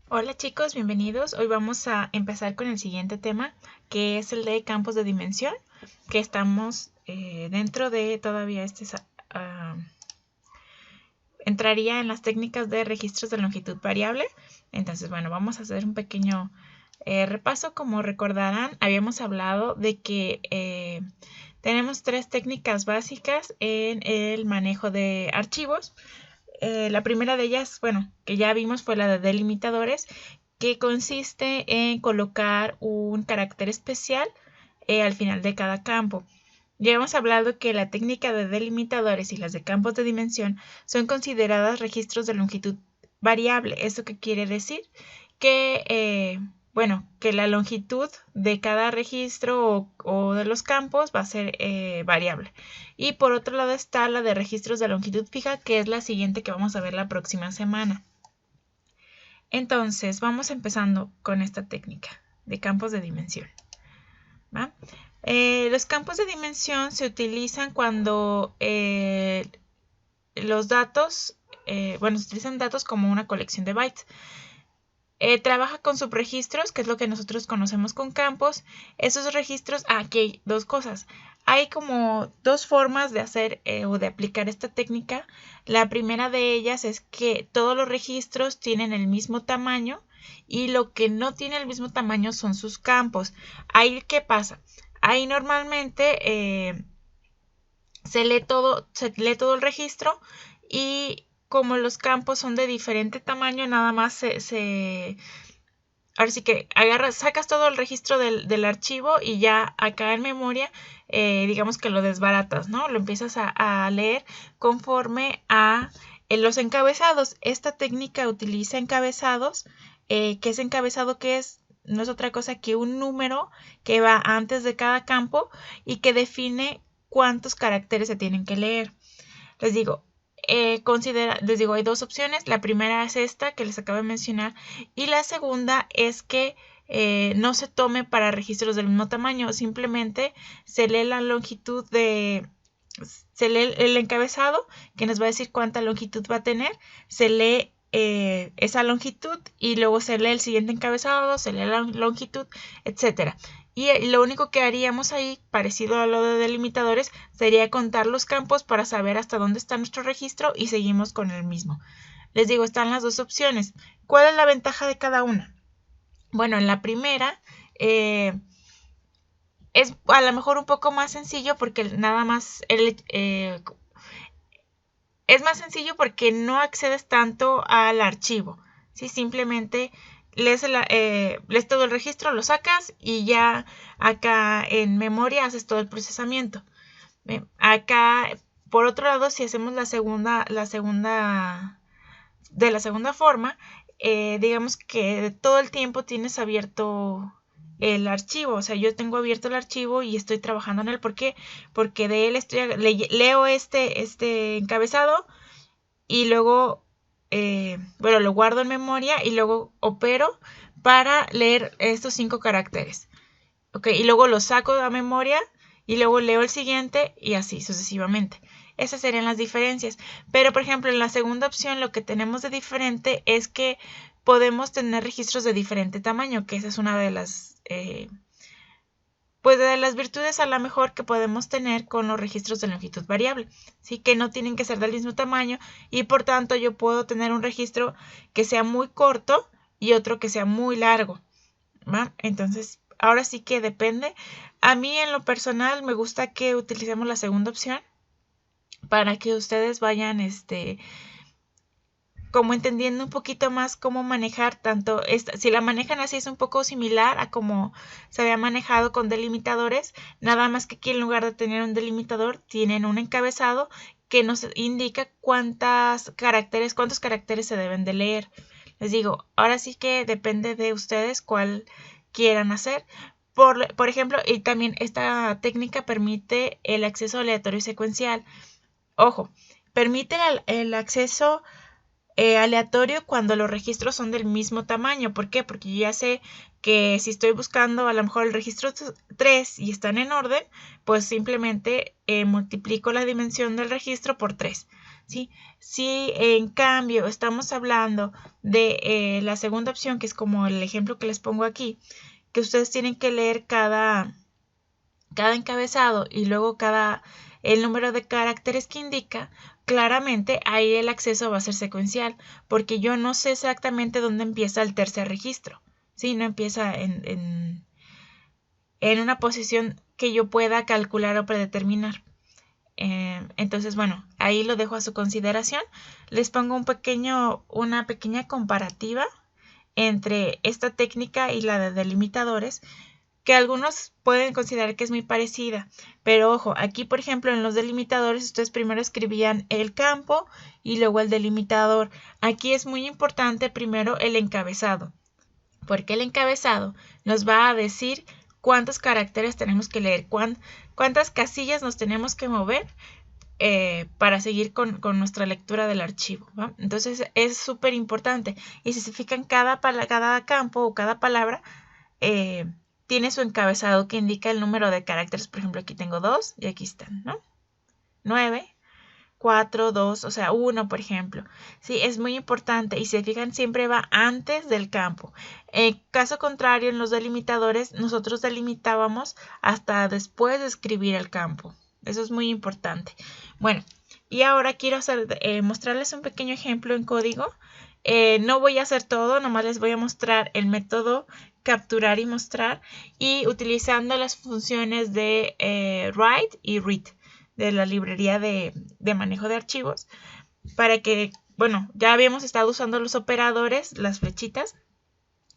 Hola chicos, bienvenidos. Hoy vamos a empezar con el siguiente tema, que es el de campos de dimensión, que estamos dentro de todavía entraría en las técnicas de registros de longitud variable. Entonces, bueno, vamos a hacer un pequeño repaso. Como recordarán, habíamos hablado de que tenemos tres técnicas básicas en el manejo de archivos. La primera de ellas, bueno, que ya vimos fue la de delimitadores, que consiste en colocar un carácter especial al final de cada campo. Ya hemos hablado que la técnica de delimitadores y las de campos de dimensión son consideradas registros de longitud variable. ¿Esto qué quiere decir? Que, que la longitud de cada registro o de los campos va a ser variable. Y por otro lado está la de registros de longitud fija, que es la siguiente que vamos a ver la próxima semana. Entonces, vamos empezando con esta técnica de campos de dimensión. ¿Va? Los campos de dimensión se utilizan cuando los datos, se utilizan datos como una colección de bytes. Trabaja con subregistros, que es lo que nosotros conocemos con campos. Esos registros, aquí hay dos cosas. Hay como dos formas de hacer o de aplicar esta técnica. La primera de ellas es que todos los registros tienen el mismo tamaño y lo que no tiene el mismo tamaño son sus campos. Ahí, ¿qué pasa? Ahí normalmente se lee todo el registro y como los campos son de diferente tamaño, nada más ahora sí que sacas todo el registro del archivo y ya acá en memoria, digamos que lo desbaratas, ¿no? Lo empiezas a leer conforme a los encabezados. Esta técnica utiliza encabezados, que es encabezado que es no es otra cosa que un número que va antes de cada campo y que define cuántos caracteres se tienen que leer. Les digo, hay dos opciones. La primera es esta que les acabo de mencionar y la segunda es que no se tome para registros del mismo tamaño, simplemente se lee la longitud se lee el encabezado que nos va a decir cuánta longitud va a tener, se lee esa longitud y luego se lee el siguiente encabezado, se lee la longitud, etcétera. Y lo único que haríamos ahí, parecido a lo de delimitadores, sería contar los campos para saber hasta dónde está nuestro registro y seguimos con el mismo. Les digo, están las dos opciones. ¿Cuál es la ventaja de cada una? Bueno, en la primera es a lo mejor un poco más sencillo porque nada más es más sencillo porque no accedes tanto al archivo. ¿Sí? Simplemente lees todo el registro, lo sacas y ya acá en memoria haces todo el procesamiento. Bien, acá, por otro lado, si hacemos de la segunda forma, digamos que todo el tiempo tienes abierto el archivo, o sea, yo tengo abierto el archivo y estoy trabajando en él. ¿Por qué? Porque de él leo este encabezado y luego, lo guardo en memoria y luego opero para leer estos 5 caracteres. ¿Ok? Y luego lo saco de la memoria y luego leo el siguiente y así sucesivamente. Esas serían las diferencias. Pero, por ejemplo, en la segunda opción lo que tenemos de diferente es que podemos tener registros de diferente tamaño, que esa es una de las virtudes a lo mejor que podemos tener con los registros de longitud variable, ¿sí? Que no tienen que ser del mismo tamaño y por tanto yo puedo tener un registro que sea muy corto y otro que sea muy largo, ¿va? Entonces, ahora sí que depende. A mí en lo personal me gusta que utilicemos la segunda opción para que ustedes vayan como entendiendo un poquito más cómo manejar tanto si la manejan así es un poco similar a como se había manejado con delimitadores, nada más que aquí en lugar de tener un delimitador tienen un encabezado que nos indica cuántos caracteres se deben de leer. Les digo, ahora sí que depende de ustedes cuál quieran hacer. Por ejemplo, y también esta técnica permite el acceso aleatorio y secuencial. Ojo, permite el acceso aleatorio cuando los registros son del mismo tamaño. ¿Por qué? Porque yo ya sé que si estoy buscando a lo mejor el registro 3 y están en orden, pues simplemente multiplico la dimensión del registro por 3. ¿sí? Si en cambio estamos hablando de la segunda opción, que es como el ejemplo que les pongo aquí, que ustedes tienen que leer cada encabezado y luego el número de caracteres que indica, claramente ahí el acceso va a ser secuencial, porque yo no sé exactamente dónde empieza el tercer registro, ¿sí? No empieza en una posición que yo pueda calcular o predeterminar. Entonces, bueno, ahí lo dejo a su consideración. Les pongo una pequeña comparativa entre esta técnica y la de delimitadores, que algunos pueden considerar que es muy parecida, pero ojo, aquí por ejemplo en los delimitadores ustedes primero escribían el campo y luego el delimitador. Aquí es muy importante primero el encabezado, porque el encabezado nos va a decir cuántos caracteres tenemos que leer, cuántas casillas nos tenemos que mover para seguir con nuestra lectura del archivo, ¿va? Entonces es súper importante, y si se fijan cada campo o cada palabra tiene su encabezado que indica el número de caracteres. Por ejemplo, aquí tengo 2 y aquí están, ¿no? 9, 4, 2, o sea, 1, por ejemplo. Sí, es muy importante, y si se fijan siempre va antes del campo. En caso contrario, en los delimitadores nosotros delimitábamos hasta después de escribir el campo. Eso es muy importante. Bueno, y ahora quiero mostrarles un pequeño ejemplo en código. No voy a hacer todo, nomás les voy a mostrar el método capturar y mostrar, y utilizando las funciones de write y read de la librería de manejo de archivos, para que, bueno, ya habíamos estado usando los operadores, las flechitas.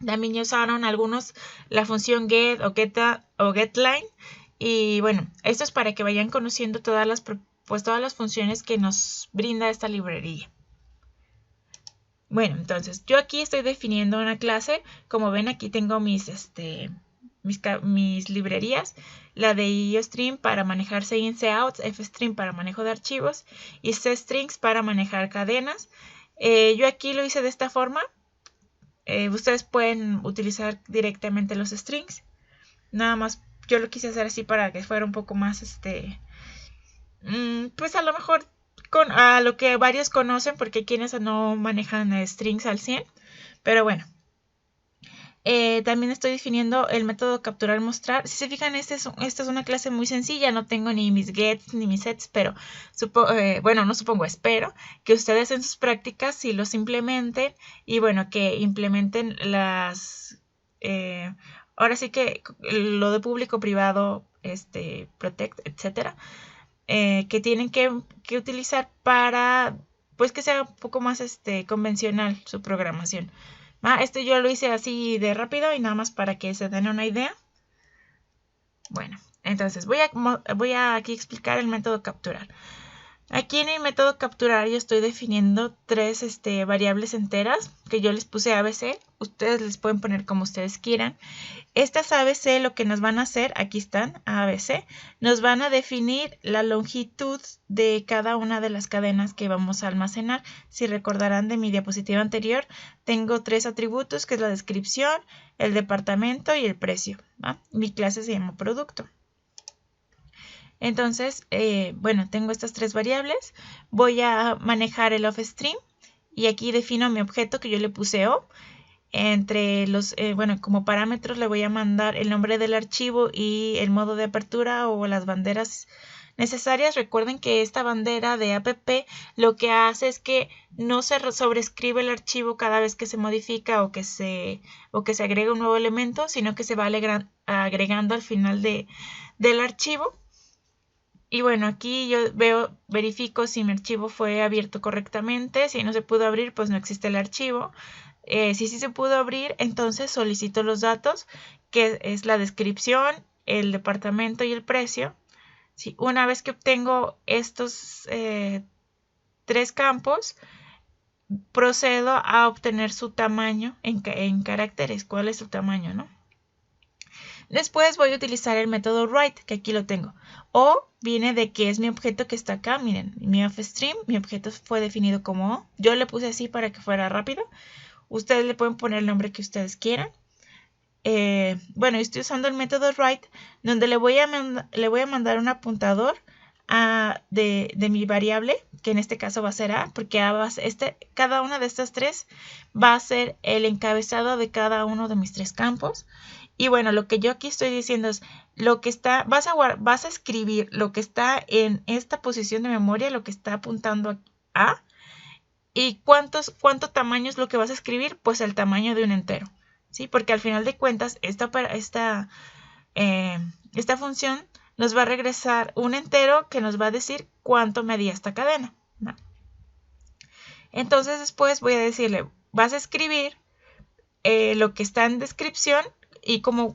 También ya usaron algunos la función get o getLine, y bueno, esto es para que vayan conociendo todas las funciones que nos brinda esta librería. Bueno, entonces yo aquí estoy definiendo una clase. Como ven, aquí tengo mis librerías, la de IOStream para manejar seins, outs, FStream para manejo de archivos y CStrings para manejar cadenas. Yo aquí lo hice de esta forma. Ustedes pueden utilizar directamente los strings. Nada más yo lo quise hacer así para que fuera un poco más, pues a lo mejor a lo que varios conocen, porque hay quienes no manejan strings al 100, pero bueno. También estoy definiendo el método capturar mostrar. Si se fijan, esta es una clase muy sencilla, no tengo ni mis gets ni mis sets, pero espero que ustedes en sus prácticas sí los implementen, y bueno, que implementen ahora sí que lo de público, privado, protect, etcétera, que tienen que utilizar para pues que sea un poco más convencional su programación. Yo lo hice así de rápido y nada más para que se den una idea. Bueno, entonces voy a aquí explicar el método capturar. Aquí en el método capturar yo estoy definiendo 3 variables enteras que yo les puse ABC. Ustedes les pueden poner como ustedes quieran. Estas ABC lo que nos van a hacer, aquí están, ABC, nos van a definir la longitud de cada una de las cadenas que vamos a almacenar. Si recordarán de mi diapositiva anterior, tengo 3 atributos, que es la descripción, el departamento y el precio, ¿va? Mi clase se llama producto. Entonces, bueno, tengo estas 3 variables. Voy a manejar el offStream y aquí defino mi objeto que yo le puse O. Entre como parámetros le voy a mandar el nombre del archivo y el modo de apertura o las banderas necesarias. Recuerden que esta bandera de app lo que hace es que no se sobrescribe el archivo cada vez que se modifica o que se agrega un nuevo elemento, sino que se va agregando al final del archivo. Y bueno, aquí yo verifico si mi archivo fue abierto correctamente. Si no se pudo abrir, pues no existe el archivo. Si sí se pudo abrir, entonces solicito los datos, que es la descripción, el departamento y el precio. ¿Sí? Una vez que obtengo estos 3 campos, procedo a obtener su tamaño en caracteres. ¿Cuál es su tamaño, no? Después voy a utilizar el método write, que aquí lo tengo. O viene de que es mi objeto que está acá. Miren, mi offStream, mi objeto fue definido como O. Yo le puse así para que fuera rápido. Ustedes le pueden poner el nombre que ustedes quieran. Bueno, estoy usando el método write, donde le voy a mandar un apuntador de mi variable, que en este caso va a ser A, porque cada una de estas tres va a ser el encabezado de cada uno de mis tres campos. Y bueno, lo que yo aquí estoy diciendo es, vas a escribir lo que está en esta posición de memoria, lo que está apuntando a, y cuánto tamaño es lo que vas a escribir, pues el tamaño de un entero, ¿sí? Porque al final de cuentas, esta función nos va a regresar un entero que nos va a decir cuánto medía esta cadena, ¿no? Entonces después voy a decirle, vas a escribir lo que está en descripción, y como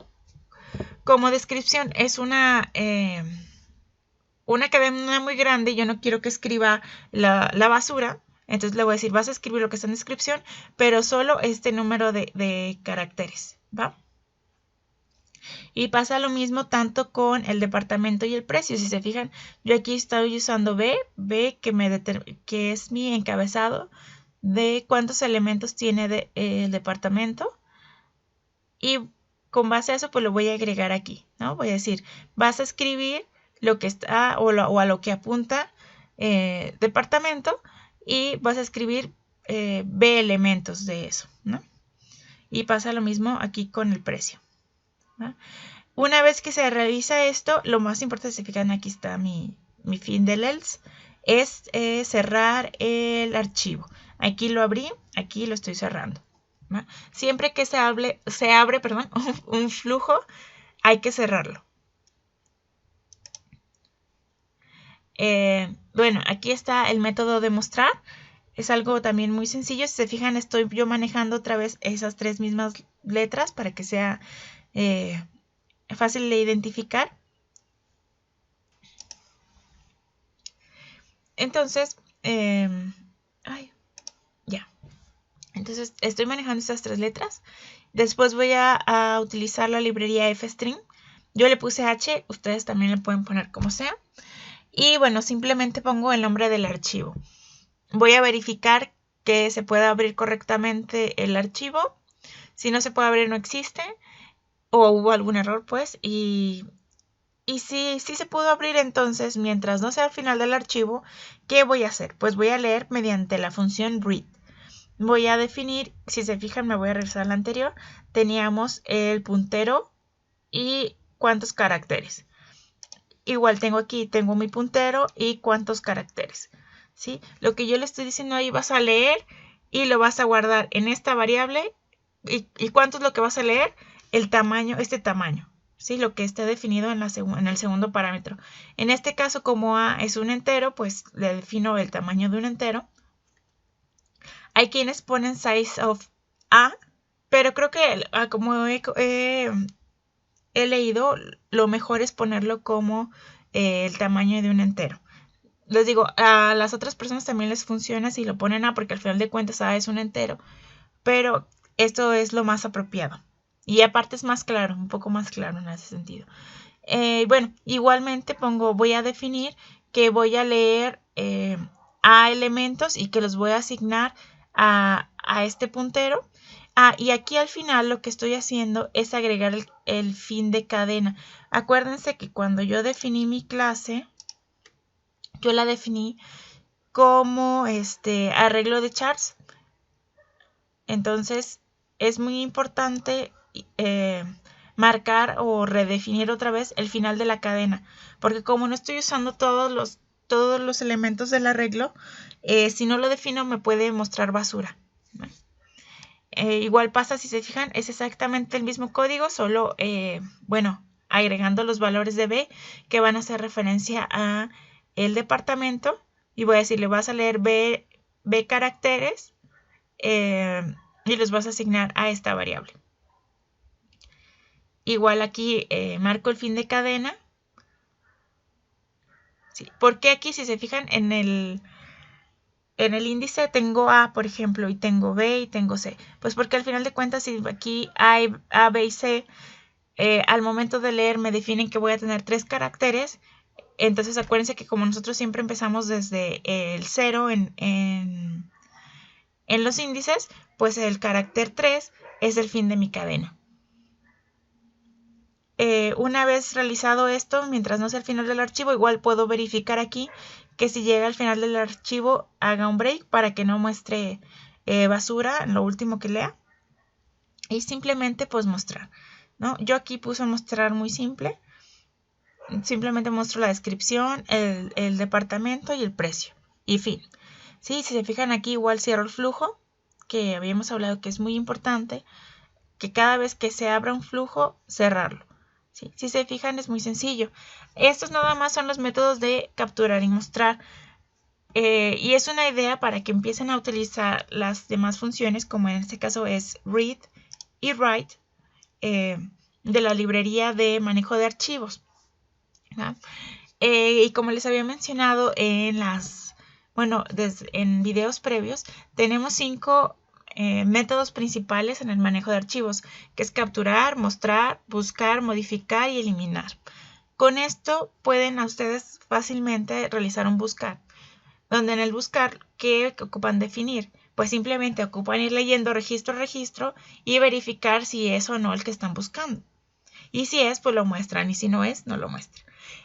descripción es una cadena muy grande, yo no quiero que escriba la basura, entonces le voy a decir, vas a escribir lo que está en descripción, pero solo este número de caracteres, ¿va? Y pasa lo mismo tanto con el departamento y el precio. Si se fijan, yo aquí estoy usando B que es mi encabezado de cuántos elementos tiene el departamento. Y con base a eso, pues lo voy a agregar aquí, ¿no? Voy a decir, vas a escribir lo que está o a lo que apunta departamento, y vas a escribir B elementos de eso, ¿no? Y pasa lo mismo aquí con el precio, ¿no? Una vez que se realiza esto, lo más importante, si fijan, aquí está mi fin del else, es cerrar el archivo. Aquí lo abrí, aquí lo estoy cerrando, ¿no? Siempre que se abre un flujo, hay que cerrarlo. Bueno, aquí está el método de mostrar. Es algo también muy sencillo. Si se fijan, estoy yo manejando otra vez esas tres mismas letras para que sea fácil de identificar. Entonces, ya. Entonces, estoy manejando estas tres letras. Después voy a utilizar la librería fstring. Yo le puse H, ustedes también le pueden poner como sea. Y bueno, simplemente pongo el nombre del archivo. Voy a verificar que se pueda abrir correctamente el archivo. Si no se puede abrir, no existe. O hubo algún error, pues. Y si se pudo abrir, entonces, mientras no sea al final del archivo, ¿qué voy a hacer? Pues voy a leer mediante la función read. Voy a definir, si se fijan, me voy a regresar a la anterior. Teníamos el puntero y cuántos caracteres. Igual tengo mi puntero y cuántos caracteres, ¿sí? Lo que yo le estoy diciendo ahí, vas a leer y lo vas a guardar en esta variable. ¿Y cuánto es lo que vas a leer? El tamaño, este tamaño, ¿sí? Lo que esté definido en el segundo parámetro. En este caso, como A es un entero, pues le defino el tamaño de un entero. Hay quienes ponen size of A, pero creo que como he leído, lo mejor es ponerlo como el tamaño de un entero. Les digo, a las otras personas también les funciona si lo ponen A, porque al final de cuentas A es un entero, pero esto es lo más apropiado. Y aparte es más claro, un poco más claro en ese sentido. Bueno, igualmente voy a definir que voy a leer A elementos y que los voy a asignar a este puntero. Y aquí al final lo que estoy haciendo es agregar el fin de cadena. Acuérdense que cuando yo definí mi clase, yo la definí como arreglo de charts. Entonces es muy importante marcar o redefinir otra vez el final de la cadena, porque como no estoy usando todos los elementos del arreglo, si no lo defino me puede mostrar basura, ¿no? Igual pasa, si se fijan, es exactamente el mismo código, solo, bueno, agregando los valores de B que van a hacer referencia a el departamento, y voy a decirle, vas a leer B caracteres y los vas a asignar a esta variable. Igual aquí marco el fin de cadena. Sí, porque aquí, si se fijan, en el índice tengo A, por ejemplo, y tengo B y tengo C. Pues porque al final de cuentas, si aquí hay A, B y C, al momento de leer me definen que voy a tener 3 caracteres. Entonces acuérdense que como nosotros siempre empezamos desde el 0 en los índices, pues el carácter 3 es el fin de mi cadena. una vez realizado esto, mientras no sea el final del archivo, igual puedo verificar aquí que si llega al final del archivo haga un break para que no muestre basura en lo último que lea. Y simplemente pues mostrar, ¿no? Yo aquí puse mostrar muy simple. Simplemente muestro la descripción, el departamento y el precio. Y fin. ¿Sí? Si se fijan aquí igual cierro el flujo, que habíamos hablado que es muy importante, que cada vez que se abra un flujo, cerrarlo. ¿Sí? Si se fijan es muy sencillo. Estos nada más son los métodos de capturar y mostrar. Y es una idea para que empiecen a utilizar las demás funciones, como en este caso es read y write, de la librería de manejo de archivos. Y como les había mencionado en en videos previos, tenemos 5 métodos principales en el manejo de archivos, que es capturar, mostrar, buscar, modificar y eliminar. Con esto pueden a ustedes fácilmente realizar un buscar, donde en el buscar, ¿qué ocupan definir? Pues simplemente ocupan ir leyendo registro a registro y verificar si es o no el que están buscando. Y si es, pues lo muestran, y si no es, no lo muestran.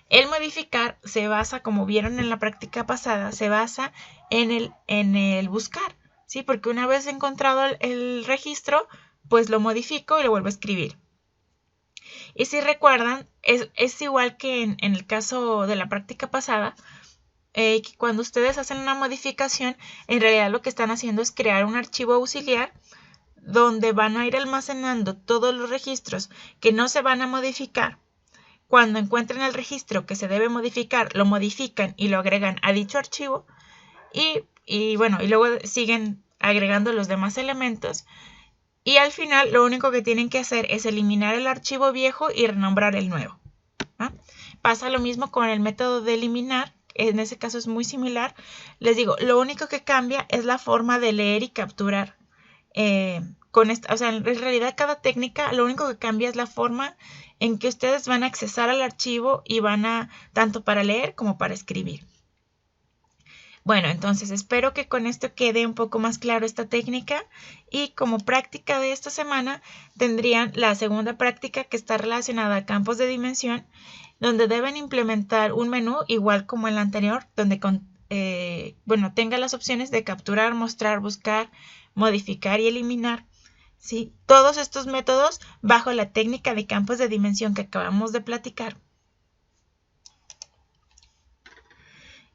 El modificar se basa, como vieron en la práctica pasada, se basa en el buscar, ¿sí? Porque una vez encontrado el registro, pues lo modifico y lo vuelvo a escribir. Y si recuerdan, es igual que en el caso de la práctica pasada, que cuando ustedes hacen una modificación, en realidad lo que están haciendo es crear un archivo auxiliar donde van a ir almacenando todos los registros que no se van a modificar. Cuando encuentren el registro que se debe modificar, lo modifican y lo agregan a dicho archivo y luego siguen agregando los demás elementos y al final lo único que tienen que hacer es eliminar el archivo viejo y renombrar el nuevo. Pasa lo mismo con el método de eliminar, en ese caso es muy similar. Les digo, lo único que cambia es la forma de leer y capturar. En realidad cada técnica lo único que cambia es la forma en que ustedes van a accesar al archivo y van a tanto para leer como para escribir. Bueno, entonces espero que con esto quede un poco más claro esta técnica y como práctica de esta semana tendrían la segunda práctica que está relacionada a campos de dimensión, donde deben implementar un menú igual como el anterior, donde tenga las opciones de capturar, mostrar, buscar, modificar y eliminar. ¿Sí? Todos estos métodos bajo la técnica de campos de dimensión que acabamos de platicar.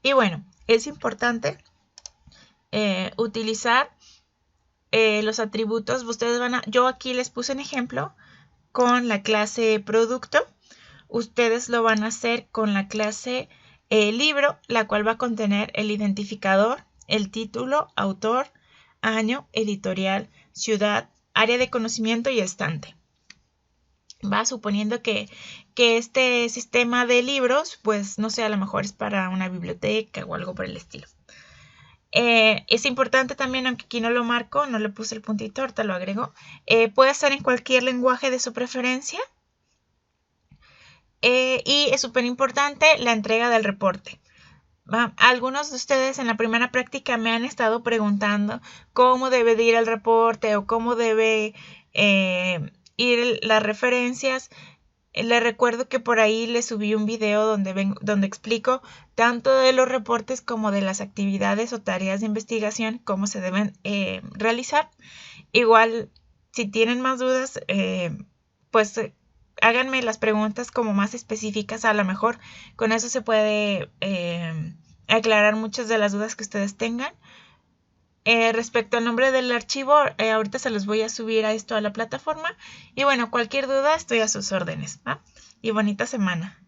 Y bueno, es importante utilizar los atributos. Yo aquí les puse un ejemplo con la clase producto. Ustedes lo van a hacer con la clase libro, la cual va a contener el identificador, el título, autor, año, editorial, ciudad, área de conocimiento y estante. Va suponiendo que este sistema de libros, pues no sé, a lo mejor es para una biblioteca o algo por el estilo. Es importante también, aunque aquí no lo marco, no le puse el puntito, ahorita lo agrego. Puede estar en cualquier lenguaje de su preferencia. Y es súper importante la entrega del reporte. Algunos de ustedes en la primera práctica me han estado preguntando cómo debe de ir el reporte o cómo debe ir las referencias. Les recuerdo que por ahí les subí un video donde explico tanto de los reportes como de las actividades o tareas de investigación, cómo se deben realizar. Igual, si tienen más dudas, pues háganme las preguntas como más específicas. A lo mejor con eso se puede aclarar muchas de las dudas que ustedes tengan. Respecto al nombre del archivo, ahorita se los voy a subir a la plataforma. Y bueno, cualquier duda estoy a sus órdenes, ¿va? Y bonita semana.